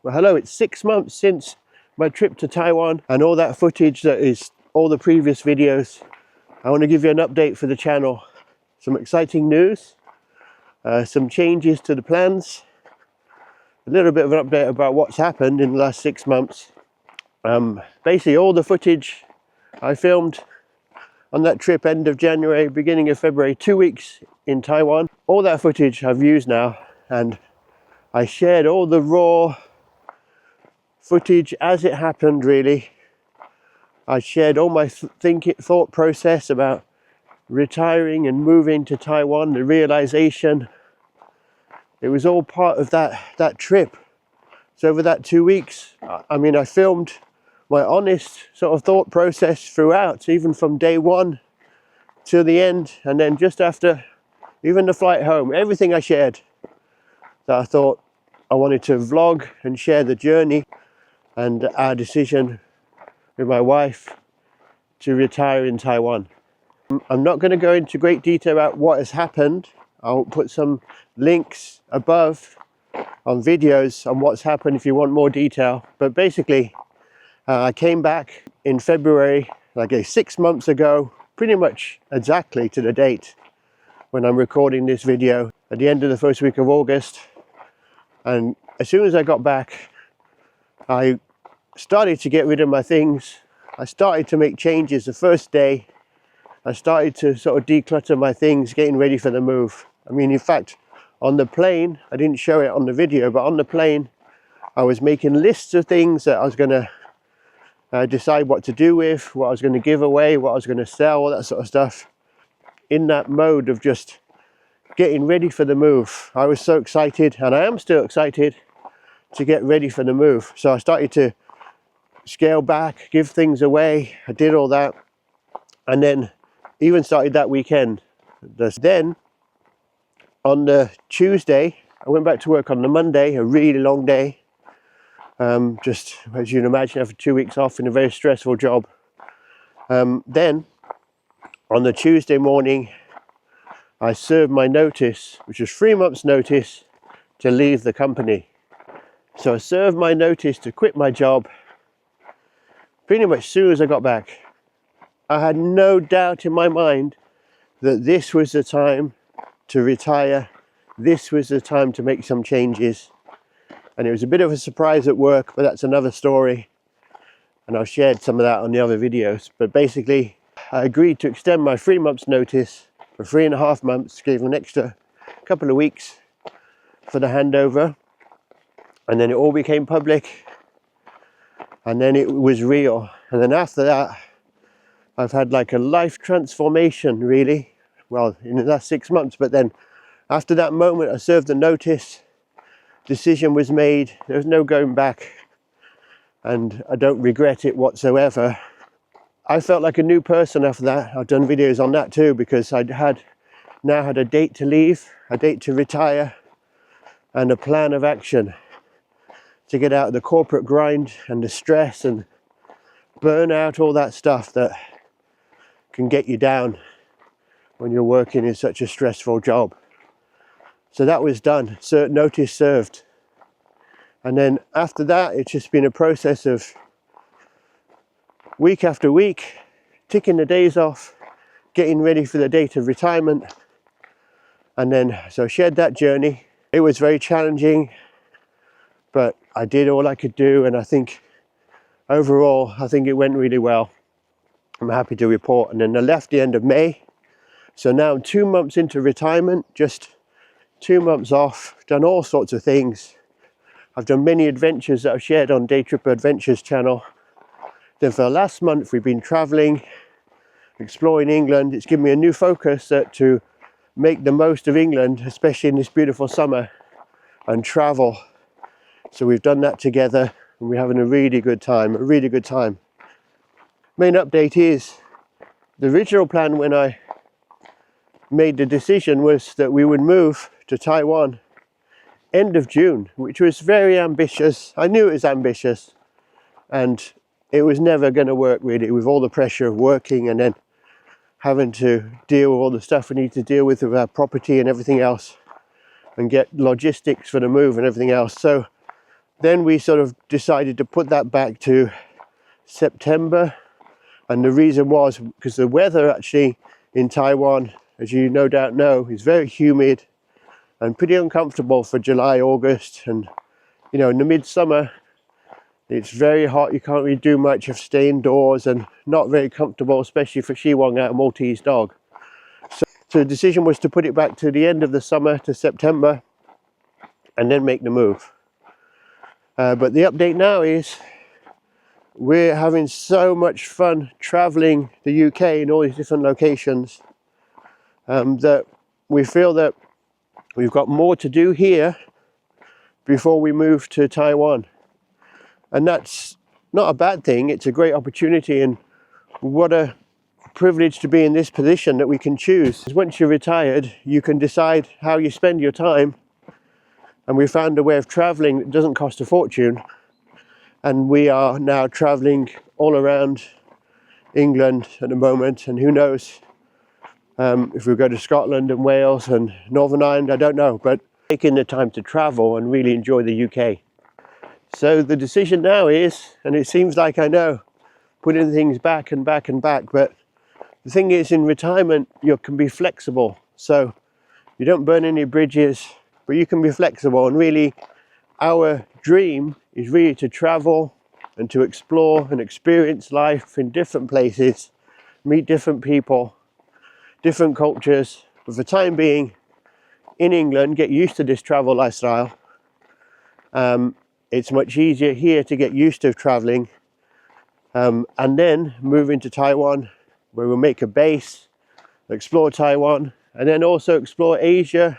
Well, hello, it's 6 months since my trip to Taiwan and all that footage that is all the previous videos. I want to give you an update for the channel. Some exciting news, some changes to the plans, a little bit of an update about what's happened in the last 6 months. Basically all the footage I filmed on that trip end of January, beginning of February, 2 weeks in Taiwan. All that footage I've used now, and I shared all the raw footage as it happened, really. I shared all my thought process about retiring and moving to Taiwan, the realization. It was all part of that trip. So over that 2 weeks, I filmed my honest sort of thought process throughout, even from day one to the end, and then just after, even the flight home, everything I shared that I thought I wanted to vlog and share the journey and our decision with my wife to retire in Taiwan. I'm not going to go into great detail about what has happened. I'll put some links above on videos on what's happened if you want more detail. But basically, I came back in February, like 6 months ago, pretty much exactly to the date when I'm recording this video, at the end of the first week of August. And as soon as I got back, I started to get rid of my things. I started to make changes. The first day, I started to sort of declutter my things, getting ready for the move. In fact, on the plane, I didn't show it on the video, but on the plane, I was making lists of things that I was going to decide what to do with, what I was going to give away, what I was going to sell, all that sort of stuff. In that mode of just getting ready for the move. I was so excited, and I am still excited to get ready for the move. So I started to scale back, give things away. I did all that, and then even started that weekend. Then on the Tuesday, I went back to work on the Monday, a really long day. Just as you can imagine, after 2 weeks off in a very stressful job. Then on the Tuesday morning, I served my notice, which was 3 months' notice to leave the company. So I served my notice to quit my job pretty much as soon as I got back. I had no doubt in my mind that this was the time to retire. This was the time to make some changes. And it was a bit of a surprise at work, but that's another story. And I've shared some of that on the other videos. But basically, I agreed to extend my 3 months notice for 3.5 months, gave them an extra couple of weeks for the handover. And then it all became public. And then it was real. And then after that, I've had like a life transformation, really. Well, in the last 6 months, but then after that moment, I served the notice, decision was made, there was no going back, and I don't regret it whatsoever. I felt like a new person after that. I've done videos on that too, because I now had a date to leave, a date to retire, and a plan of action to get out of the corporate grind and the stress and burn out, all that stuff that can get you down when you're working in such a stressful job. So that was done, notice served. And then after that, it's just been a process of week after week, ticking the days off, getting ready for the date of retirement. And then, so I shared that journey. It was very challenging, but I did all I could do, and I think overall, I think it went really well. I'm happy to report. And then I left the end of May. So now I'm 2 months into retirement, just 2 months off, done all sorts of things. I've done many adventures that I've shared on Day Tripper Adventures channel. Then for the last month, we've been traveling, exploring England. It's given me a new focus to make the most of England, especially in this beautiful summer, and travel. So we've done that together, and we're having a really good time, Main update is, the original plan when I made the decision was that we would move to Taiwan end of June, which was very ambitious. I knew it was ambitious, and it was never going to work really, with all the pressure of working and then having to deal with all the stuff we need to deal with our property and everything else, and get logistics for the move and everything else. So Then we sort of decided to put that back to September, and the reason was because the weather actually in Taiwan, as you no doubt know, is very humid and pretty uncomfortable for July, August, and you know, in the midsummer it's very hot. You can't really do much of stay indoors and not very comfortable, especially for Shiwong, our Maltese dog. So the decision was to put it back to the end of the summer, to September, and then make the move. But the update now is we're having so much fun traveling the UK in all these different locations that we feel that we've got more to do here before we move to Taiwan. And that's not a bad thing. It's a great opportunity, and what a privilege to be in this position that we can choose. Once you're retired, you can decide how you spend your time, and we found a way of traveling that doesn't cost a fortune. And we are now traveling all around England at the moment, and who knows if we go to Scotland and Wales and Northern Ireland, I don't know, but taking the time to travel and really enjoy the UK. So the decision now is, and it seems like I know, putting things back and back and back, but the thing is, in retirement you can be flexible, so you don't burn any bridges, but you can be flexible. And really our dream is really to travel and to explore and experience life in different places, meet different people, different cultures, but for the time being in England, get used to this travel lifestyle. It's much easier here to get used to traveling, and then move into Taiwan, where we'll make a base, explore Taiwan, and then also explore Asia,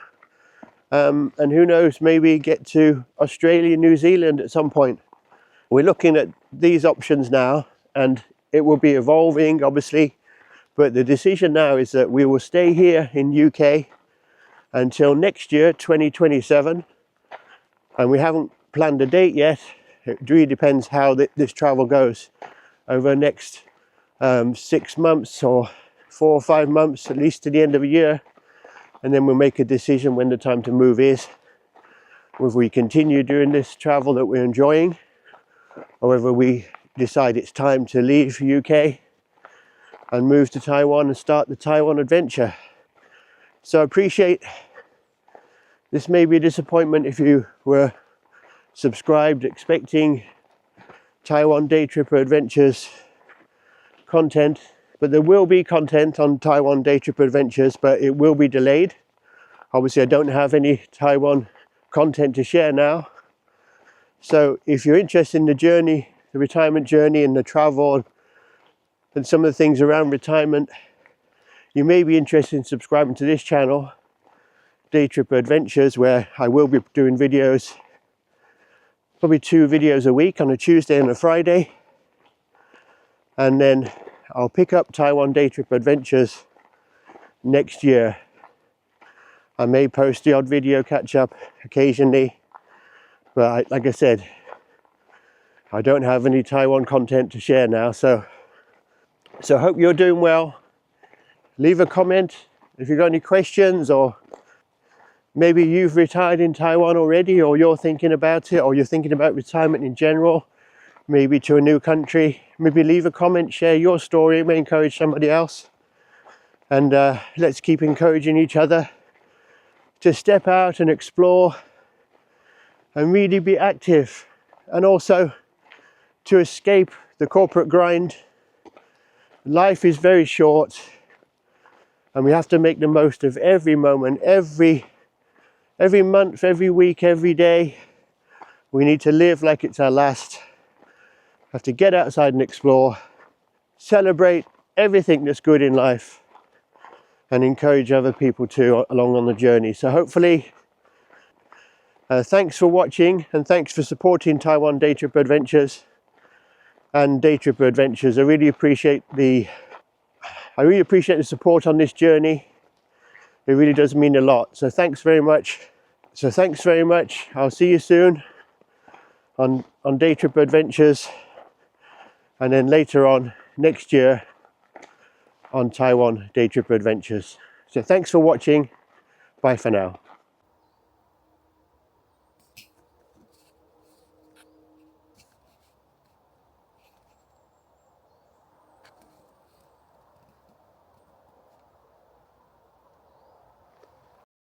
and who knows, maybe get to Australia, New Zealand at some point. We're looking at these options now, and it will be evolving obviously, but the decision now is that we will stay here in UK until next year, 2027, and we haven't planned a date yet. It really depends how this travel goes over the next 6 months or 4 or 5 months, at least to the end of the year, and then we'll make a decision when the time to move is, whether we continue doing this travel that we're enjoying, or whether we decide it's time to leave UK and move to Taiwan and start the Taiwan adventure. So I appreciate this may be a disappointment if you were subscribed expecting Taiwan Day Tripper Adventures content, but there will be content on Taiwan Day Tripper Adventures, but it will be delayed. Obviously I don't have any Taiwan content to share now, so if you're interested in the journey, the retirement journey and the travel and some of the things around retirement, you may be interested in subscribing to this channel, Day Tripper Adventures, where I will be doing videos, probably 2 videos a week on a Tuesday and a Friday, and then I'll pick up Taiwan Day Tripper Adventures next year. I may post the odd video catch up occasionally, but like I said, I don't have any Taiwan content to share now, so hope you're doing well. Leave a comment if you've got any questions, or maybe you've retired in Taiwan already, or you're thinking about it, or you're thinking about retirement in general, maybe to a new country. Maybe leave a comment, share your story, it may encourage somebody else. And let's keep encouraging each other to step out and explore and really be active, and also to escape the corporate grind. Life is very short, and we have to make the most of every moment, every month, every week, every day. We need to live like it's our last. Have to get outside and explore, celebrate everything that's good in life, and encourage other people too along on the journey. So hopefully, thanks for watching, and thanks for supporting Taiwan Day Tripper Adventures and Day Tripper Adventures. I really appreciate the support on this journey. It really does mean a lot. So thanks very much. I'll see you soon on Day Tripper Adventures, and then later on next year on Taiwan Day Tripper Adventures. So thanks for watching. Bye for now.